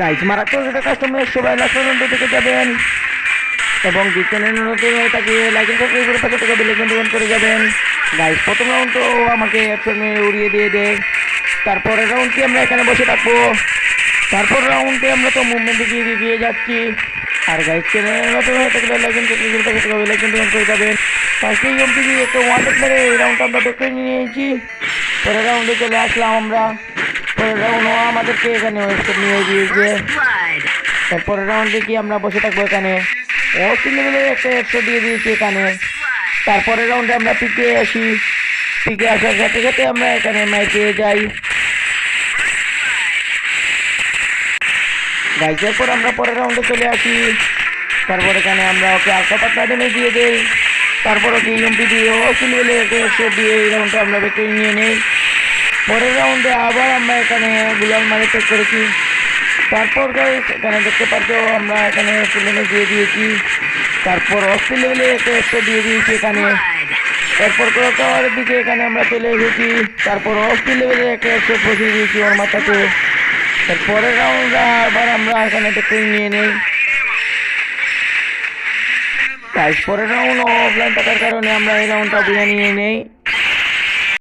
Guys মারাত্মক একটা customer সবাই লাস্ট পর্যন্ত দেখে যাবেন এবং যে চ্যানেল নতুন হয়ে থাকে লাইক এন্ড সাবস্ক্রাইব করে পাশে থাকা বেল আইকনটি অন করে যাবেন। গাইজ প্রথম রাউন্ড তো আমাকে একসঙ্গে উড়িয়ে দিয়ে দেয়, তারপরের রাউন্ডটি আমরা এখানে বসে থাকবো, তারপর রাউন্ডে আমরা তো মুভমেন্ট দিয়ে যাচ্ছি। আর গাইজ চ্যানেল নতুন হয়ে থাকলে লাইক এন্ড সাবস্ক্রাইব করে পাশে থাকা বেল আইকনটি অন করে যাবেন। ফার্স্টেই এমটিভি একটা ওয়ান মেরে এই রাউন্ডটা আমরা বের করে নিয়েছি। পরের রাউন্ডে চলে আসলাম আমরা, পরের রাউন্ডও আমাদেরকে এখানে ওয়েস্টার নিয়ে দিয়েছে। তারপরের রাউন্ডে কি আমরা বসে থাকবো এখানে, অস্ট্রি লেভেলের একটা 100 দিয়ে দিয়েছি এখানে। তারপরের রাউন্ডে আমরা পিকে আসি, পিকে আসার সাথে সাথে আমরা এখানে মাই পেয়ে যাই। গাইজের পর আমরা পরের রাউন্ডে চলে আসি, তারপর এখানে আমরা ওকে আলফা পাতলা ড্যামেজ দিয়ে দেই। তারপর ওকে ইউএমপি দিয়ে অস্ট্রি লেভেলের একটা 100 দিয়ে এই রাউন্ডটা আমরা বের নিয়ে নেই। পরের রাউন্ডে আবার আমরা এখানে গুলাল মারি চেক করেছি। তারপর গাইস এখানে দেখতে পাচ্ছ আমরা এখানে ড্যামেজ দিয়ে দিয়েছি। তারপর অস্ট্রি লেভেলে একটা 100 দিয়ে দিয়েছি এখানে। এরপর টাওয়ারের দিকে এখানে আমরা চলে এসেছি, তারপর অস্ট্রি লেভেলে একটা 100 বসিয়ে দিয়েছি ওর মাথাতে। তারপরের রাউন্ডে আবার আমরা এখানে দেখে নিয়ে নেই। গাইস পরের রাউন্ড অফলাইন থাকার কারণে আমরা এই রাউন্ডটা বুঝে নিয়ে নেই।